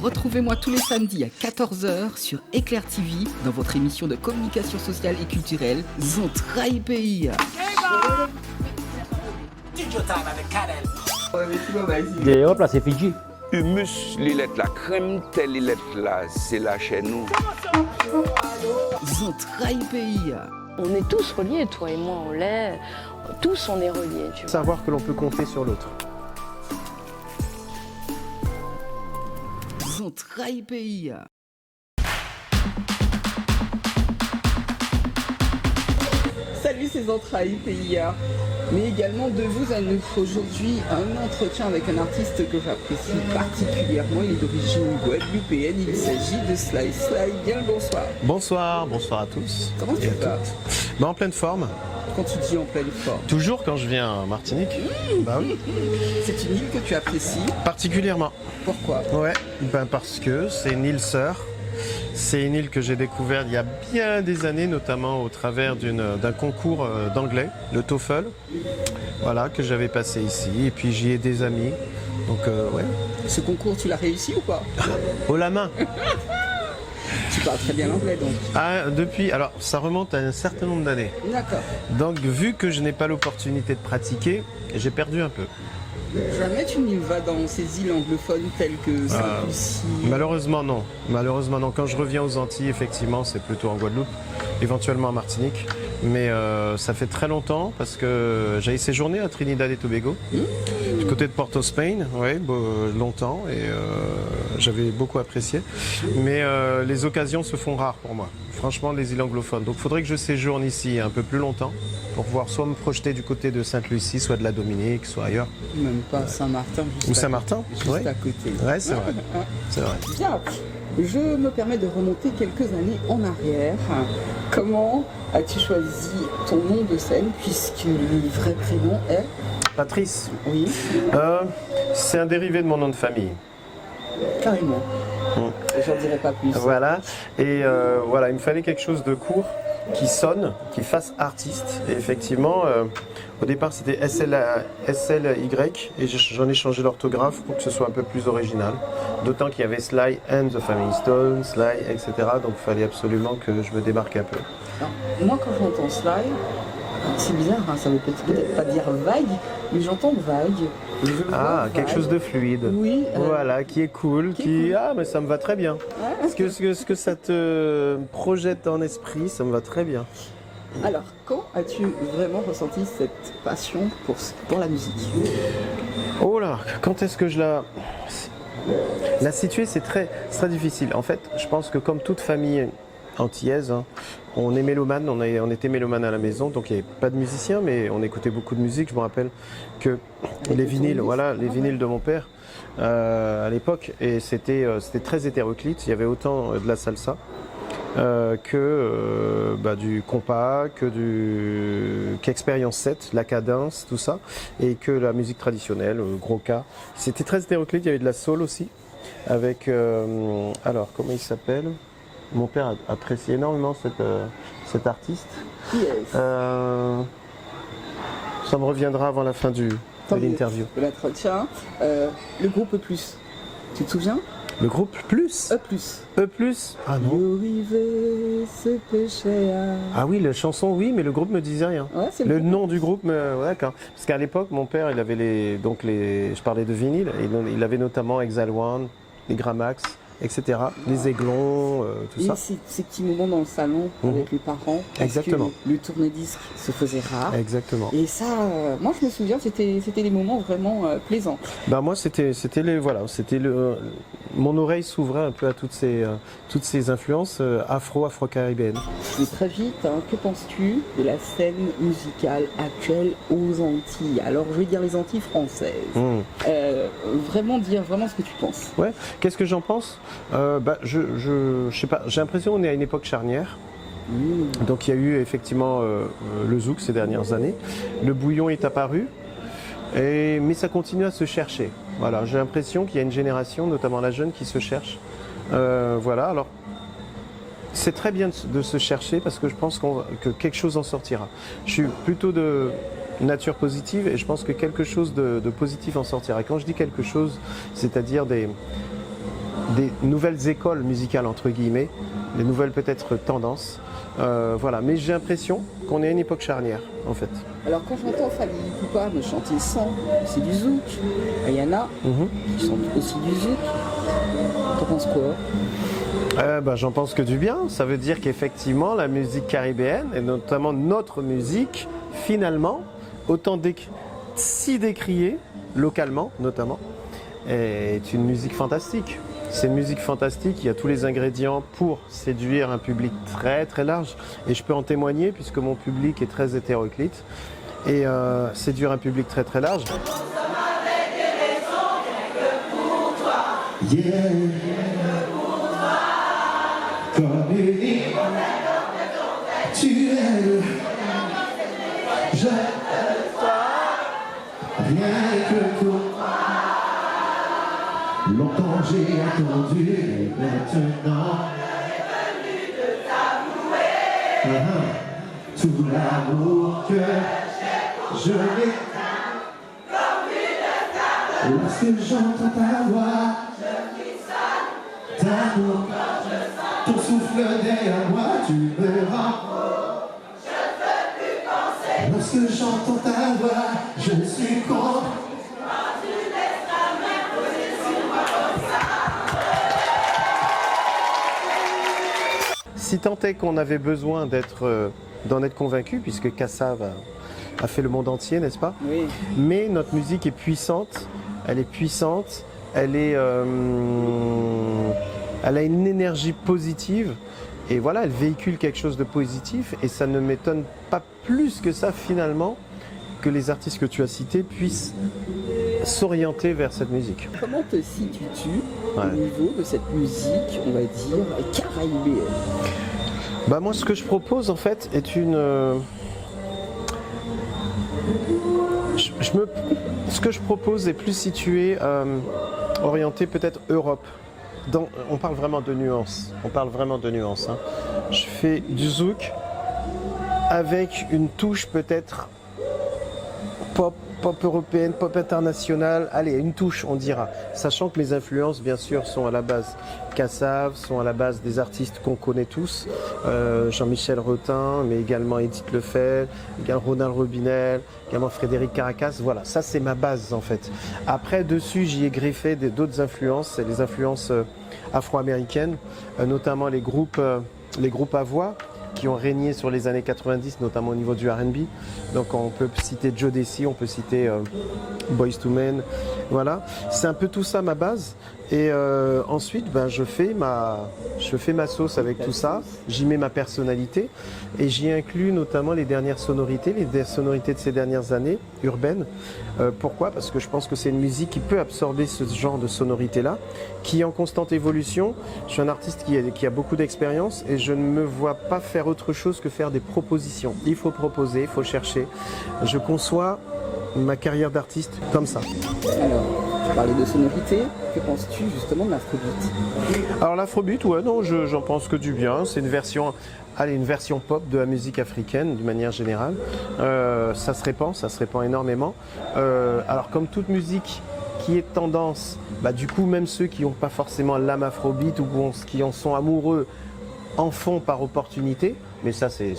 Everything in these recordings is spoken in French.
Retrouvez-moi tous les samedis à 14 h sur Éclair TV dans votre émission de communication sociale et culturelle Zontraï Pays. Et hop là, c'est Fidji. Humus, l'ilette la crème, telle l'ilette là, c'est là chez nous. Zontraï Pays. On est tous reliés, toi et moi, on l'est. Tous, on est reliés. Tu vois. Savoir que l'on peut compter sur l'autre. Zontraï Pays. Salut, c'est Zontraï Pays. Mais également de vous à nous. Aujourd'hui, un entretien avec un artiste que j'apprécie particulièrement. Il est d'origine guadeloupéenne. Il s'agit de Sly. Sly, bien le bonsoir. Bonsoir à tous. Comment tu vas? En pleine forme. Quand tu dis en pleine forme? Toujours quand je viens en Martinique. Bah oui. C'est une île que tu apprécies? Particulièrement. Pourquoi? Ouais, parce que c'est une île sœur. C'est une île que j'ai découverte il y a bien des années, notamment au travers d'un concours d'anglais, le TOEFL, voilà, que j'avais passé ici. Et puis j'y ai des amis. Donc ouais. Ce concours, tu l'as réussi ou pas? Haut la main. Tu parles très bien l'anglais donc? Alors ça remonte à un certain nombre d'années. D'accord. Donc vu que je n'ai pas l'opportunité de pratiquer, j'ai perdu un peu. Jamais tu n'y vas dans ces îles anglophones telles que Saint-Lucie? Malheureusement non. Quand je reviens aux Antilles, effectivement, c'est plutôt en Guadeloupe, éventuellement en Martinique. Mais ça fait très longtemps parce que j'avais séjourné à Trinidad et Tobago, du côté de Port of Spain, ouais, longtemps, et j'avais beaucoup apprécié. Mais les occasions se font rares pour moi, franchement, les îles anglophones. Donc il faudrait que je séjourne ici un peu plus longtemps pour pouvoir soit me projeter du côté de Sainte-Lucie, soit de la Dominique, soit ailleurs. Même pas Saint-Martin, Ou Saint-Martin, juste à côté. Ouais, c'est vrai. C'est vrai. Bien, je me permets de remonter quelques années en arrière. Comment as-tu choisi ton nom de scène, puisque le vrai prénom est Patrice. Oui. C'est un dérivé de mon nom de famille. Carrément. J'en dirai pas plus. Voilà. Et voilà, il me fallait quelque chose de court, qui sonne, qui fasse artiste. Et effectivement, au départ c'était SLY, et j'en ai changé l'orthographe pour que ce soit un peu plus original. D'autant qu'il y avait Sly and the Family Stone, Sly, etc. Donc il fallait absolument que je me démarque un peu. Alors, moi quand j'entends Sly, c'est bizarre, hein, ça veut peut-être pas dire vague, mais j'entends vague. Quelque chose de fluide. Oui. Voilà, qui est cool, mais ça me va très bien. Ouais. Ce que ça te projette en esprit, ça me va très bien. Alors, quand as-tu vraiment ressenti cette passion pour la musique? Oh là, quand est-ce que je la situer, c'est très difficile. En fait, je pense que comme toute famille antillaise, hein, on est mélomane, on était mélomane à la maison, donc il n'y avait pas de musiciens, mais on écoutait beaucoup de musique. Je me rappelle que les vinyles de mon père à l'époque, et c'était très hétéroclite. Il y avait autant de la salsa du compas, qu'Expérience 7, la cadence, tout ça, et que la musique traditionnelle, gros cas. C'était très hétéroclite. Il y avait de la soul aussi, avec comment il s'appelle? Mon père appréciait énormément cet artiste. Yes. Ça me reviendra avant la fin de l'interview. De l'entretien. Le groupe E+, tu te souviens? Le groupe Plus? E+. Ah non. Ah oui, la chanson, oui, mais le groupe me disait rien. Ouais, c'est le nom du groupe, d'accord. Parce qu'à l'époque, mon père, il avait je parlais de vinyle, il avait notamment Exile One, les Gramax, etc. Les aiglons, tout ça. Et ces petits moments dans le salon avec les parents. Exactement. Que le tourne-disque se faisait rare. Exactement. Et ça, moi je me souviens, c'était des moments vraiment plaisants. Moi, mon oreille s'ouvrait un peu à toutes ces influences afro-caribéennes. Et très vite, que penses-tu de la scène musicale actuelle aux Antilles? Alors je vais dire les Antilles françaises. Vraiment dire ce que tu penses. Ouais. Qu'est-ce que j'en pense? Je sais pas. J'ai l'impression qu'on est à une époque charnière. Donc il y a eu effectivement le zouk ces dernières années. Le bouillon est apparu, mais ça continue à se chercher. Voilà, j'ai l'impression qu'il y a une génération, notamment la jeune, qui se cherche. Voilà, alors c'est très bien de se chercher parce que je pense que quelque chose en sortira. Je suis plutôt de nature positive et je pense que quelque chose de positif en sortira. Et quand je dis quelque chose, c'est-à-dire des nouvelles écoles musicales, entre guillemets, des nouvelles peut-être tendances. Voilà, mais j'ai l'impression qu'on est à une époque charnière, en fait. Alors quand j'entends Fali Poupa me chanter sans, c'est du zouk. Ayana, qui chante aussi du zouk. T'en penses quoi? J'en pense que du bien. Ça veut dire qu'effectivement, la musique caribéenne, et notamment notre musique, finalement, si décriée, localement notamment, est une musique fantastique. C'est une musique fantastique, il y a tous les ingrédients pour séduire un public très très large. Et je peux en témoigner puisque mon public est très hétéroclite. Et séduire un public très très large. Yeah. Comme unique, tu es le je rien que pour longtemps j'ai attendu et maintenant tout l'amour que je n'ai lorsque j'entends ta voix d'amour, ton souffle derrière moi, tu me rends. Lorsque j'entends ta voix, je suis con. Si tant est qu'on avait besoin d'en être convaincu, puisque Kassav a fait le monde entier, n'est-ce pas? Oui. Mais notre musique est puissante, elle est puissante, elle a une énergie positive et voilà, elle véhicule quelque chose de positif et ça ne m'étonne pas plus que ça finalement que les artistes que tu as cités puissent s'orienter vers cette musique. Comment te situes-tu au niveau de cette musique, on va dire, caribéenne? Moi, ce que je propose en fait est ce que je propose est plus situé, orienté peut-être Europe. On parle vraiment de nuances. Hein. Je fais du zouk avec une touche peut-être pop européenne, pop internationale. Allez, une touche, on dira. Sachant que mes influences, bien sûr, sont à la base Kassav, sont à la base des artistes qu'on connaît tous. Jean-Michel Rotin, mais également Edith Lefebvre, également Ronald Robinel, également Frédéric Caracas. Voilà, ça c'est ma base en fait. Après, dessus, j'y ai greffé d'autres influences. C'est les influences afro-américaines, notamment les groupes à voix qui ont régné sur les années 90, notamment au niveau du R&B. Donc on peut citer Joe Desi, on peut citer Boyz II Men. Voilà, c'est un peu tout ça ma base. Et ensuite, je fais ma sauce avec tout ça. J'y mets ma personnalité et j'y inclus notamment les dernières sonorités, de ces dernières années urbaines. Pourquoi? Parce que je pense que c'est une musique qui peut absorber ce genre de sonorité-là, qui est en constante évolution. Je suis un artiste qui a beaucoup d'expérience et je ne me vois pas faire autre chose que faire des propositions. Il faut proposer, il faut chercher. Je conçois ma carrière d'artiste comme ça. Alors, tu parlais de sonorité, que penses-tu justement de l'afrobeat? Alors l'afrobeat, ouais, non, j'en pense que du bien. C'est une version pop de la musique africaine d'une manière générale. Ça se répand énormément. Alors comme toute musique qui est tendance, du coup même ceux qui n'ont pas forcément l'âme afrobeat ou qui en sont amoureux en font par opportunité. Mais ça c'est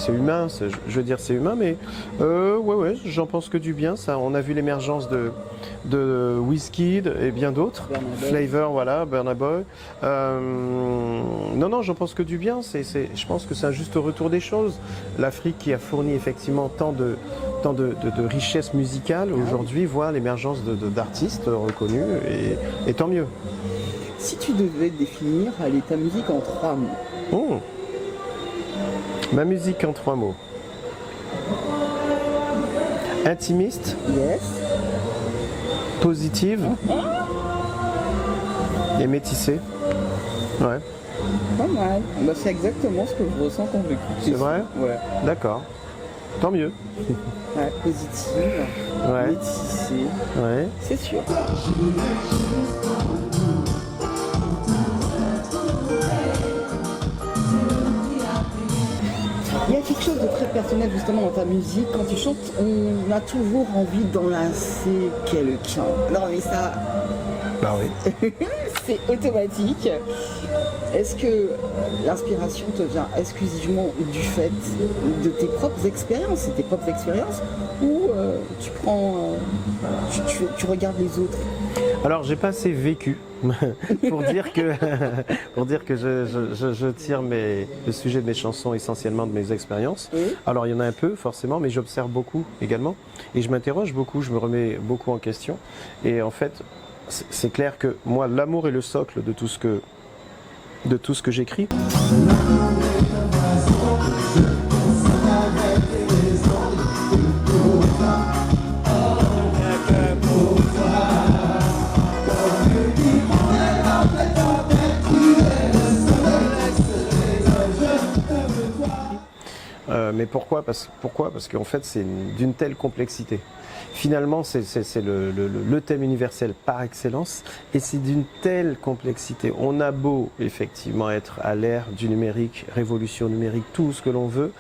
humain, je veux dire c'est humain, mais ouais, j'en pense que du bien. Ça, on a vu l'émergence de Wizkid et bien d'autres, Flavor, voilà, Burna Boy. Non, j'en pense que du bien. Je pense que c'est un juste retour des choses. L'Afrique qui a fourni effectivement tant de richesses musicales aujourd'hui voit l'émergence d'artistes reconnus et tant mieux. Si tu devais définir ta musique en 3 mots. Ma musique en 3 mots. Intimiste. Yes. Positive. Et métissée. Ouais. Pas mal. C'est exactement ce que je ressens quand j'écoute. C'est vrai? Ouais. D'accord. Tant mieux. Ouais, positive. Ouais. Métissée. Ouais. C'est sûr. Il y a quelque chose de très personnel justement dans ta musique. Quand tu chantes, on a toujours envie d'enlacer quelqu'un. Non mais ça... Bah oui. c'est automatique. Est-ce que l'inspiration te vient exclusivement du fait de tes propres expériences, ou tu prends, tu regardes les autres? Alors, j'ai pas assez vécu pour dire que, je tire le sujet de mes chansons essentiellement de mes expériences. Oui. Alors, il y en a un peu, forcément, mais j'observe beaucoup également. Et je m'interroge beaucoup, je me remets beaucoup en question. Et en fait, c'est clair que moi, l'amour est le socle de tout ce que j'écris. Mais pourquoi ? Parce qu'en fait, c'est d'une telle complexité. Finalement, c'est le thème universel par excellence, et c'est d'une telle complexité. On a beau, effectivement, être à l'ère du numérique, révolution numérique, tout ce que l'on veut,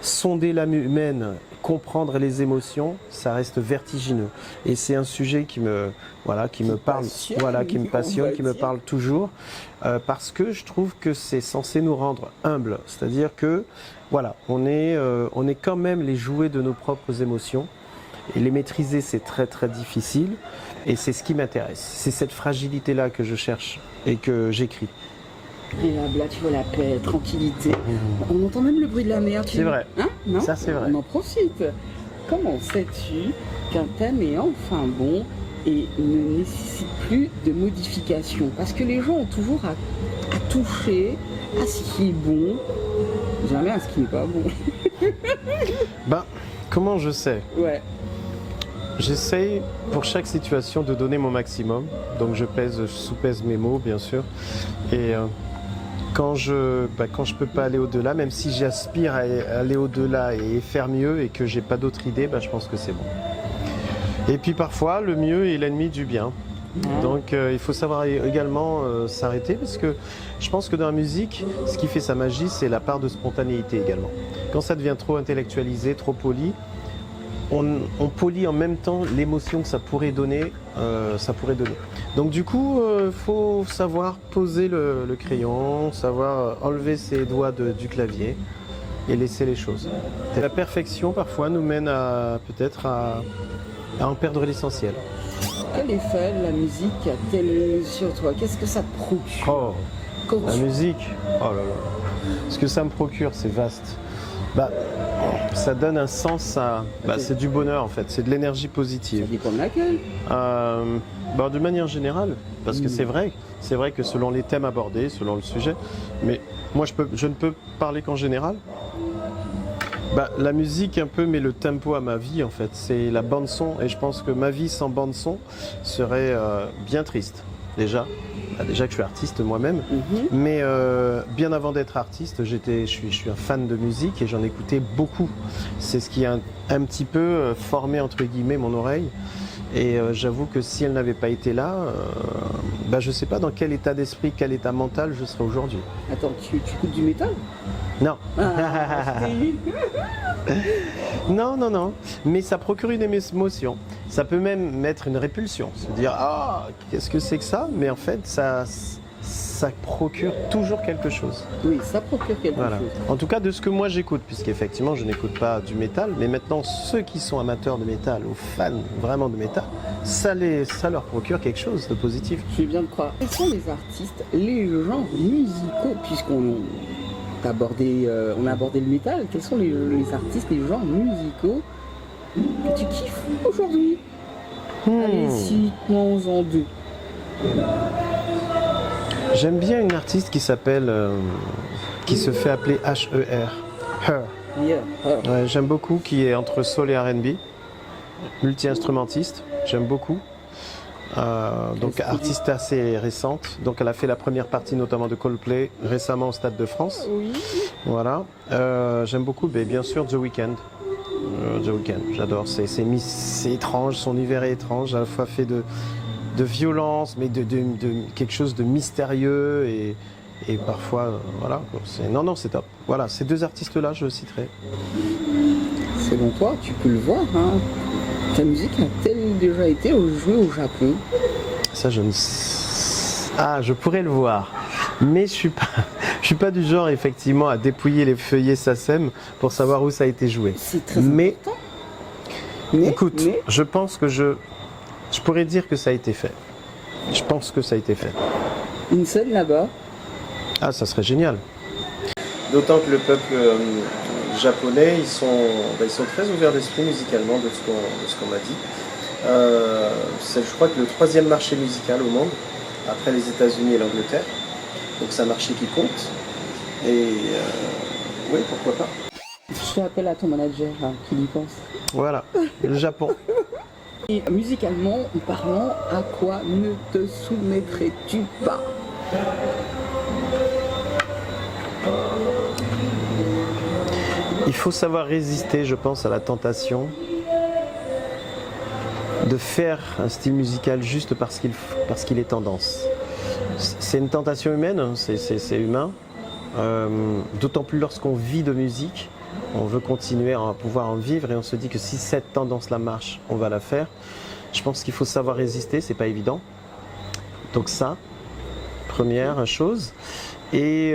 sonder l'âme humaine, comprendre les émotions, ça reste vertigineux. Et c'est un sujet qui me parle, qui me passionne, qui me parle toujours, parce que je trouve que c'est censé nous rendre humbles. C'est-à-dire que, voilà, on est quand même les jouets de nos propres émotions. Et les maîtriser, c'est très très difficile. Et c'est ce qui m'intéresse. C'est cette fragilité-là que je cherche et que j'écris. Là, tu vois la paix, tranquillité. On entend même le bruit de la mer. C'est vrai. Hein? Non? Ça, c'est vrai. On en profite. Comment sais-tu qu'un thème est enfin bon et ne nécessite plus de modification? Parce que les gens ont toujours à toucher à ce qui est bon, jamais à ce qui n'est pas bon. Comment je sais? Ouais. J'essaye pour chaque situation de donner mon maximum. Donc je sous-pèse mes mots, bien sûr. Et quand je peux pas aller au-delà, même si j'aspire à aller au-delà et faire mieux et que j'ai pas d'autre idée, je pense que c'est bon. Et puis parfois, le mieux est l'ennemi du bien. Donc il faut savoir également s'arrêter, parce que je pense que dans la musique, ce qui fait sa magie, c'est la part de spontanéité également. Quand ça devient trop intellectualisé, trop poli, on polie en même temps l'émotion que ça pourrait donner. Donc du coup, faut savoir poser le crayon, savoir enlever ses doigts du clavier et laisser les choses. La perfection parfois nous mène peut-être à en perdre l'essentiel. Quel effet la musique a-t-elle eu sur toi? Qu'est-ce que ça te procure? La musique, oh là là. Ce que ça me procure, c'est vaste. Ça donne un sens à... c'est du bonheur en fait, c'est de l'énergie positive. Ça dépend de laquelle? De manière générale, parce que c'est vrai que selon les thèmes abordés, selon le sujet, mais moi je ne peux parler qu'en général. La musique un peu met le tempo à ma vie en fait, c'est la bande son, et je pense que ma vie sans bande son serait bien triste déjà. Déjà que je suis artiste moi-même, mais bien avant d'être artiste, je suis un fan de musique et j'en écoutais beaucoup. C'est ce qui a un petit peu formé entre guillemets mon oreille. Et j'avoue que si elle n'avait pas été là, je ne sais pas dans quel état d'esprit, quel état mental je serais aujourd'hui. Attends, tu écoutes du métal? Non. Non. Mais ça procure une émotion. Ça peut même mettre une répulsion. Se dire, qu'est-ce que c'est que ça? Mais en fait, ça procure toujours quelque chose. Oui, ça procure quelque chose. En tout cas, de ce que moi j'écoute, puisqu'effectivement, je n'écoute pas du métal. Mais maintenant, ceux qui sont amateurs de métal ou fans vraiment de métal, ça leur procure quelque chose de positif. Je viens de croire. Quels sont les artistes, les genres musicaux, puisqu'on a abordé le métal, quels sont les artistes, les genres musicaux que tu kiffes aujourd'hui? Allez, cite-moi-en deux. J'aime bien une artiste qui s'appelle, qui se fait appeler H.E.R. Her. Yeah, Her. Ouais, j'aime beaucoup, qui est entre soul et R&B, multi-instrumentiste, j'aime beaucoup. Donc artiste assez récente, donc elle a fait la première partie notamment de Coldplay récemment au Stade de France. Oui. Voilà. J'aime beaucoup, bien sûr, The Weeknd. J'adore. C'est étrange, son univers est étrange, à la fois fait de violence, mais de quelque chose de mystérieux et parfois, voilà. C'est top. Voilà, ces deux artistes-là, je citerai. Selon toi, tu peux le voir, ta musique a-t-elle déjà été jouée au Japon? Ça, je ne Ah, je pourrais le voir. Mais je suis pas du genre effectivement à dépouiller les feuillets SACEM pour savoir où ça a été joué. C'est très Mais important. écoute, je pense que je pourrais dire que ça a été fait. Je pense que ça a été fait. Une scène là-bas. Ah, ça serait génial. D'autant que le peuple japonais, ils sont très ouverts d'esprit musicalement de ce qu'on m'a dit. C'est, je crois, que le 3e marché musical au monde, après les États-Unis et l'Angleterre. Donc c'est un marché qui compte. Et oui, pourquoi pas. Je fais appel à ton manager hein, qui y pense. Voilà, le Japon. Et musicalement parlant, à quoi ne te soumettrais-tu pas? Il faut savoir résister, je pense, à la tentation de faire un style musical juste parce qu'il est tendance. C'est une tentation humaine, hein, c'est humain. D'autant plus lorsqu'on vit de musique, on veut continuer à pouvoir en vivre et on se dit que si cette tendance-là marche, on va la faire. Je pense qu'il faut savoir résister, c'est pas évident. Donc ça, première chose. Et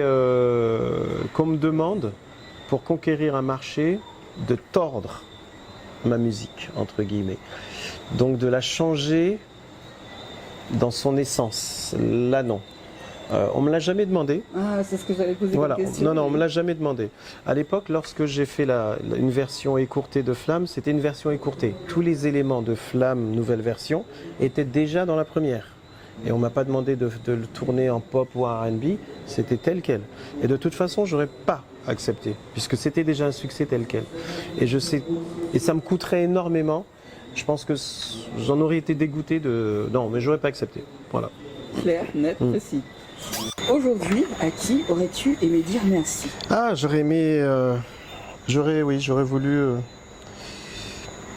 qu'on me demande, pour conquérir un marché, de tordre ma musique, entre guillemets. Donc de la changer dans son essence. Là, non. On me l'a jamais demandé. Ah, c'est ce que j'allais poser Voilà. comme question. Non, on me l'a jamais demandé. À l'époque, lorsque j'ai fait une version écourtée de Flamme, c'était une version écourtée. Tous les éléments de Flamme, nouvelle version, étaient déjà dans la première. Et on m'a pas demandé de le tourner en pop ou en R&B, c'était tel quel. Et de toute façon, j'aurais pas accepté, puisque c'était déjà un succès tel quel. Et je sais, et ça me coûterait énormément. Je pense que j'en aurais été dégoûté de. Non, mais j'aurais pas accepté. Voilà. Clair, net, précis. Aujourd'hui, à qui aurais-tu aimé dire merci? Ah, j'aurais aimé. J'aurais voulu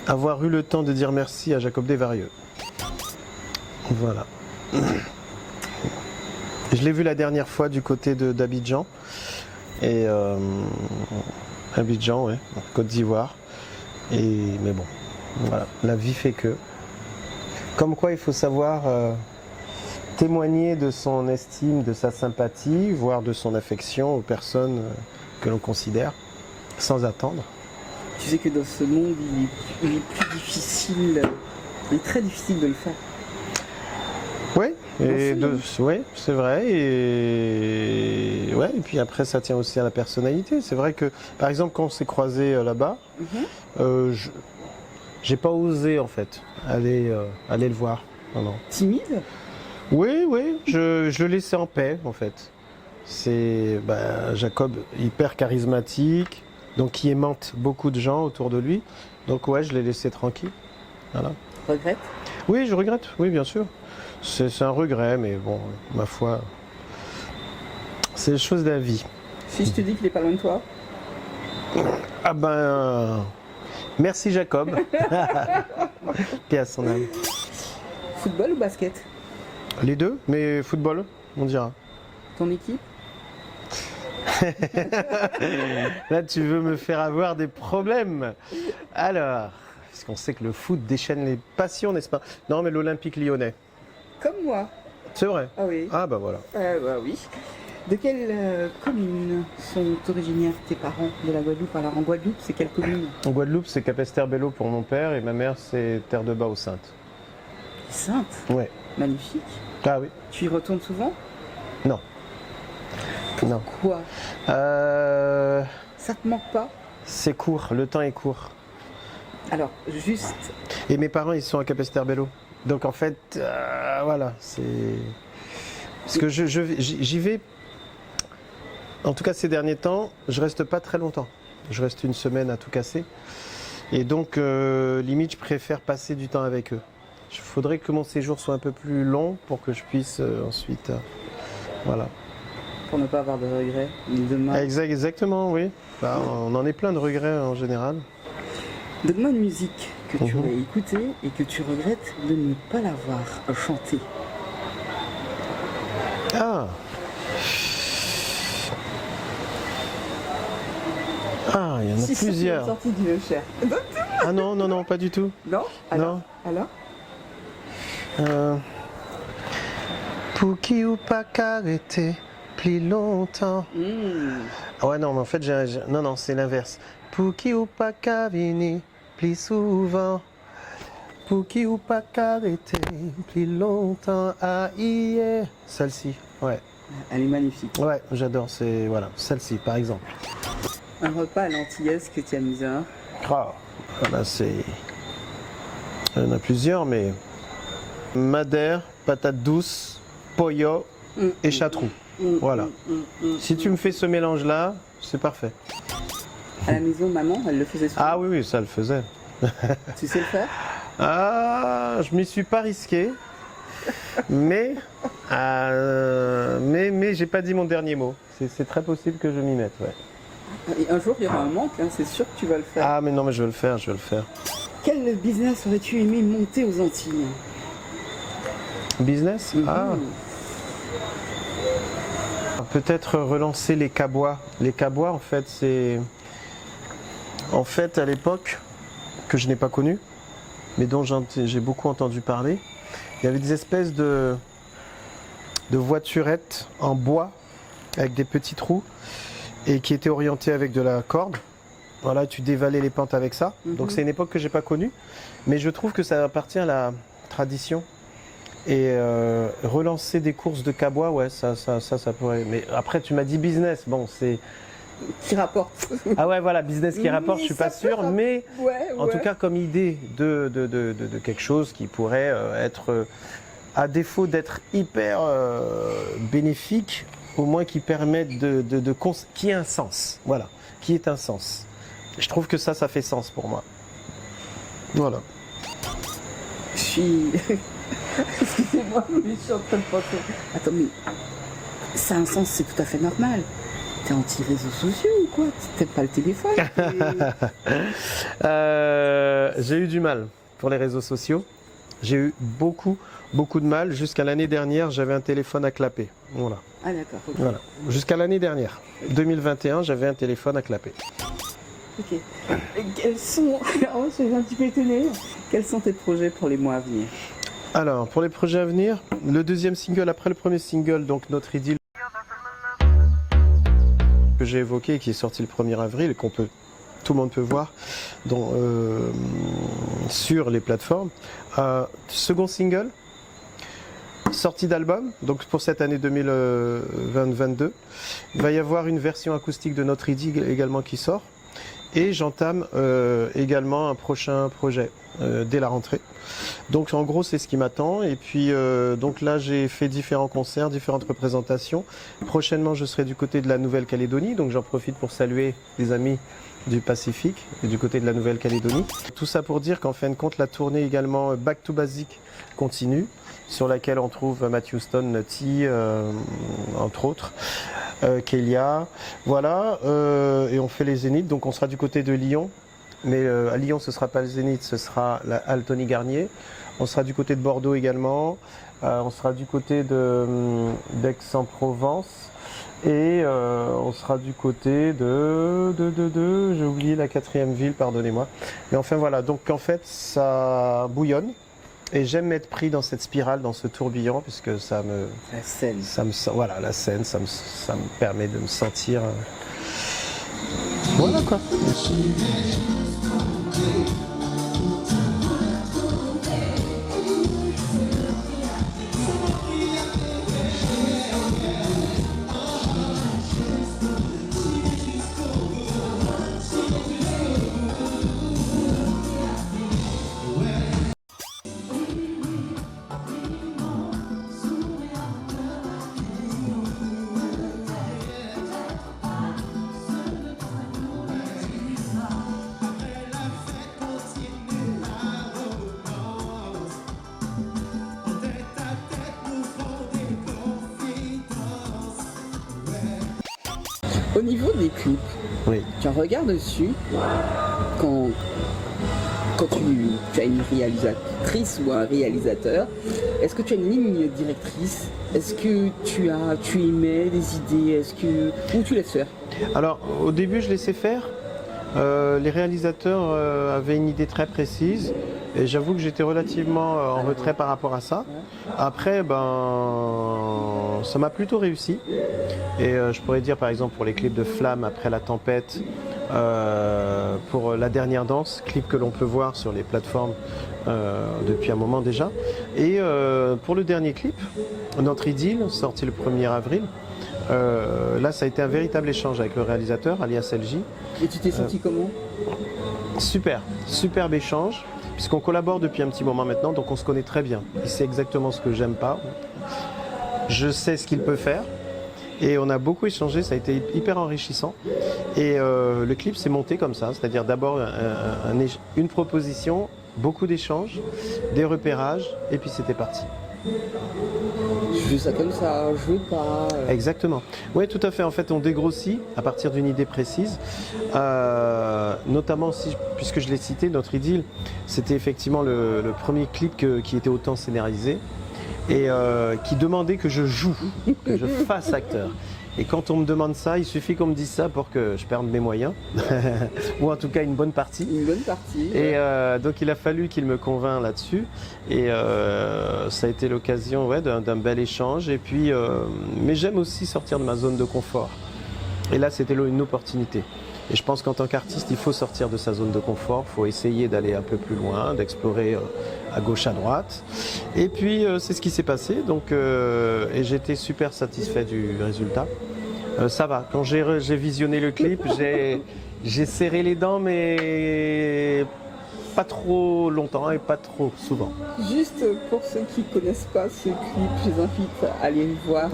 avoir eu le temps de dire merci à Jacob Desvarieux. Voilà. Je l'ai vu la dernière fois du côté d'Abidjan. Et Abidjan, ouais, Côte d'Ivoire. Mais bon, voilà, la vie fait que. Comme quoi il faut savoir témoigner de son estime, de sa sympathie, voire de son affection aux personnes que l'on considère, sans attendre. Tu sais que dans ce monde, il est plus difficile, il est très difficile de le faire. Oui, c'est vrai. Et puis après, ça tient aussi à la personnalité. C'est vrai que, par exemple, quand on s'est croisés là-bas, j'ai pas osé en fait aller le voir. Non. Timide? Oui, je le laissais en paix en fait. C'est Jacob, hyper charismatique, donc qui aimante beaucoup de gens autour de lui. Donc ouais, je l'ai laissé tranquille. Voilà. Regrette? Oui, je regrette, oui, bien sûr. C'est un regret, mais bon, ma foi, c'est les choses de la vie. Si je te dis qu'il est pas loin de toi? Ah merci Jacob. Paix à son âme. Football ou basket? Les deux, mais football, on dira. Ton équipe? Là, tu veux me faire avoir des problèmes. Alors, parce qu'on sait que le foot déchaîne les passions, n'est-ce pas? Non, mais l'Olympique lyonnais. Comme moi. C'est vrai? Ah oui. Ah bah voilà. Bah oui. De quelle commune sont originaires tes parents de la Guadeloupe? Alors en Guadeloupe, c'est quelle commune? En Guadeloupe, c'est Capesterre-Belle-Eau pour mon père et ma mère, c'est Terre-de-Bas aux Saintes. Sainte? Ouais. Magnifique. Ah oui. Tu y retournes souvent? Non. Non. Quoi? Ça te manque pas? C'est court, le temps est court. Alors, juste... Et mes parents, ils sont à Capesterre-Belle-Eau. Donc en fait, voilà, c'est... Parce que j'y vais, en tout cas ces derniers temps, je reste pas très longtemps. Je reste une semaine à tout casser. Et donc, limite, je préfère passer du temps avec eux. Il faudrait que mon séjour soit un peu plus long pour que je puisse ensuite... voilà. Pour ne pas avoir de regrets, ni de mal. Exactement, oui. Bah, on en est plein de regrets en général. Donne-moi une musique que tu aurais écoutée et que tu regrettes de ne pas l'avoir chantée. Ah, il y en a Si plusieurs. sortie du cher. Ah non, pas du tout. Non? Alors, Non. Alors Pour qui ou pas qu'arrêter plus longtemps. Ah ouais, non, mais en fait, non, c'est l'inverse. Pour qui ou pas qu'à venir plus souvent. Pour qui ou pas qu'arrêter plus longtemps. Ah, hier. Celle-ci, ouais. Elle est magnifique. Ouais, j'adore, c'est, voilà, celle-ci, par exemple. Un repas à l'antillaise que tu aimes bien. Ah, voilà, c'est... Il y en a plusieurs, mais... Madère, patate douce, pollo et chatrou. Voilà. Si tu me fais ce mélange-là, c'est parfait. À la maison, maman, elle le faisait souvent. Ah oui, oui, ça le faisait. Tu sais le faire? Ah, je m'y suis pas risqué, mais j'ai pas dit mon dernier mot. C'est très possible que je m'y mette, ouais. Et un jour, il y aura un manque, hein, c'est sûr que tu vas le faire. Ah, mais non, mais je vais le faire, je vais le faire. Quel business aurais-tu aimé monter aux Antilles? Business? Ah. Peut-être relancer les cabois. Les cabois, en fait, c'est... En fait, à l'époque, que je n'ai pas connu, mais dont j'ai beaucoup entendu parler, il y avait des espèces de voiturettes en bois avec des petits trous et qui étaient orientées avec de la corde. Voilà, tu dévalais les pentes avec ça. Donc c'est une époque que j'ai pas connue, mais je trouve que ça appartient à la tradition. Et relancer des courses de cabois, ouais, ça pourrait. Mais après, tu m'as dit business, bon, c'est... Qui rapporte. Ah ouais, voilà, business qui rapporte, je suis pas sûr, mais en tout cas comme idée de quelque chose qui pourrait être, à défaut d'être hyper bénéfique, au moins qui permette qui ait un sens, voilà, qui ait un sens. Je trouve que ça fait sens pour moi. Voilà. Je suis... Excusez-moi, mais je suis en train de penser... Attends, mais ça a un sens, c'est tout à fait normal. T'es anti-réseaux sociaux ou quoi? T'aimes pas le téléphone? J'ai eu du mal pour les réseaux sociaux. J'ai eu beaucoup de mal. Jusqu'à l'année dernière, j'avais un téléphone à clapper. Voilà. Ah d'accord. Okay. Voilà. Jusqu'à l'année dernière. 2021, j'avais un téléphone à clapper. Ok. Quels sont... Oh, je suis un petit peu étonnée. Quels sont tes projets pour les mois à venir? Alors, pour les projets à venir, le deuxième single après le premier single, donc Notre Idylle, que j'ai évoqué et qui est sorti le 1er avril et tout le monde peut voir sur les plateformes. Second single, sortie d'album, donc pour cette année 2022. Il va y avoir une version acoustique de Notre Idylle également qui sort. Et j'entame également un prochain projet dès la rentrée. Donc en gros c'est ce qui m'attend. Et puis donc là j'ai fait différents concerts, différentes représentations. Prochainement je serai du côté de la Nouvelle-Calédonie, donc j'en profite pour saluer les amis du Pacifique et du côté de la Nouvelle-Calédonie. Tout ça pour dire qu'en fin de compte la tournée également Back to Basic continue, sur laquelle on trouve Matthew Stone, Nutty, entre autres. Kélia, voilà, et on fait les Zéniths, donc on sera du côté de Lyon, mais à Lyon ce sera pas le Zénith, ce sera la halle Tony Garnier. On sera du côté de Bordeaux également, on sera du côté d'Aix-en-Provence et on sera du côté j'ai oublié la 4e ville, pardonnez-moi. Mais enfin voilà, donc en fait ça bouillonne. Et j'aime être pris dans cette spirale, dans ce tourbillon, puisque La scène. Voilà, la scène, ça me permet de me sentir... Voilà quoi. Au niveau des clips, Oui. tu regardes dessus quand tu as une réalisatrice ou un réalisateur, est-ce que tu as une ligne directrice? Est-ce que tu émets des idées? Ou tu laisses faire? Alors, au début, je laissais faire. Les réalisateurs avaient une idée très précise et j'avoue que j'étais relativement en retrait par rapport à ça. Après, ça m'a plutôt réussi. Et je pourrais dire par exemple pour les clips de Flamme après la tempête, pour La dernière danse, clip que l'on peut voir sur les plateformes depuis un moment déjà. Et pour le dernier clip, Notre idylle, sorti le 1er avril, là ça a été un véritable échange avec le réalisateur, alias LJ. Et tu t'es senti comment? Super, superbe échange, puisqu'on collabore depuis un petit moment maintenant, donc on se connaît très bien. Il sait exactement ce que j'aime pas, je sais ce qu'il peut faire, et on a beaucoup échangé, ça a été hyper enrichissant. Et le clip s'est monté comme ça, c'est-à-dire d'abord une proposition, beaucoup d'échanges, des repérages, et puis c'était parti. Je veux ça comme ça, je veux pas. Exactement. Oui, tout à fait. En fait, on dégrossit à partir d'une idée précise. Notamment, puisque je l'ai cité, Notre idylle, c'était effectivement le premier clip qui était autant scénarisé et qui demandait que je joue, que je fasse acteur. Et quand on me demande ça, il suffit qu'on me dise ça pour que je perde mes moyens, ou en tout cas une bonne partie. Une bonne partie. Et donc il a fallu qu'il me convainc là-dessus. Et ça a été l'occasion d'un bel échange. Et puis, mais j'aime aussi sortir de ma zone de confort. Et là, c'était une opportunité. Et je pense qu'en tant qu'artiste, il faut sortir de sa zone de confort. Il faut essayer d'aller un peu plus loin, d'explorer à gauche, à droite. Et puis, c'est ce qui s'est passé. Donc, et j'étais super satisfait du résultat. Ça va. Quand j'ai visionné le clip, j'ai serré les dents, mais pas trop longtemps et pas trop souvent. Juste pour ceux qui ne connaissent pas ce clip, je les invite à aller le voir,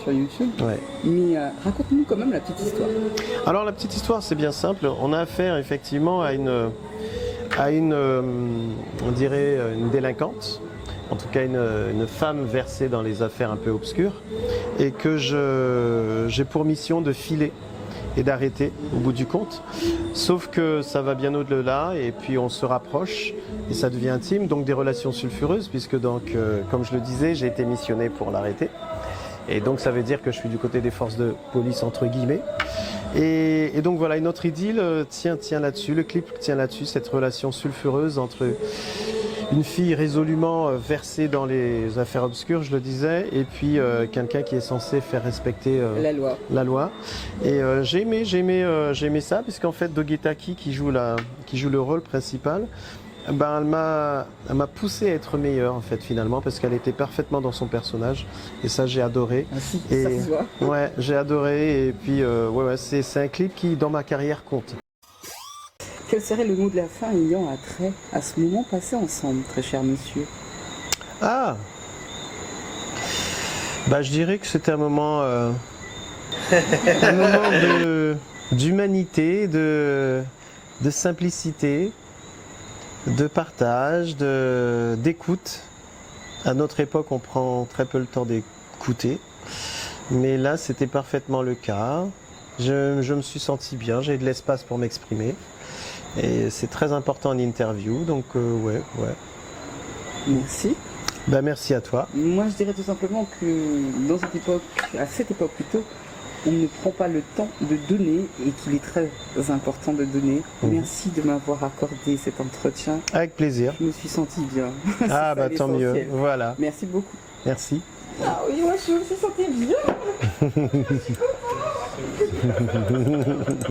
sur YouTube. Ouais. Mais raconte-nous quand même la petite histoire. Alors la petite histoire, c'est bien simple. On a affaire effectivement à on dirait une délinquante, en tout cas une femme versée dans les affaires un peu obscures, et que j'ai pour mission de filer et d'arrêter au bout du compte. Sauf que ça va bien au-delà et puis on se rapproche et ça devient intime, donc des relations sulfureuses puisque donc, comme je le disais, j'ai été missionné pour l'arrêter. Et donc ça veut dire que je suis du côté des forces de police entre guillemets. Et donc voilà, Notre idylle tient là-dessus, le clip tient là-dessus, cette relation sulfureuse entre une fille résolument versée dans les affaires obscures, je le disais, et puis quelqu'un qui est censé faire respecter la loi. Et j'ai aimé ça, puisqu'en fait Dogitaki qui joue le rôle principal, ben, elle m'a poussé à être meilleur en fait finalement, parce qu'elle était parfaitement dans son personnage, et ça j'ai adoré. Ah, si, et, ça se voit. Ouais, j'ai adoré, et puis c'est un clip qui dans ma carrière compte. Quel serait le mot de la fin ayant attrait à ce moment passé ensemble, très cher monsieur? Ah, bah je dirais que c'était un moment d'humanité, de simplicité, de partage, d'écoute. À notre époque, on prend très peu le temps d'écouter, mais là, c'était parfaitement le cas. Je me suis senti bien, j'ai de l'espace pour m'exprimer. Et c'est très important en interview, donc ouais. Merci. Bah merci à toi. Moi je dirais tout simplement que à cette époque plutôt, on ne prend pas le temps de donner et qu'il est très important de donner. Merci de m'avoir accordé cet entretien. Avec plaisir. Je me suis sentie bien. Ah bah tant mieux, voilà. Merci beaucoup. Merci. Ah oui, moi je me suis sentie bien.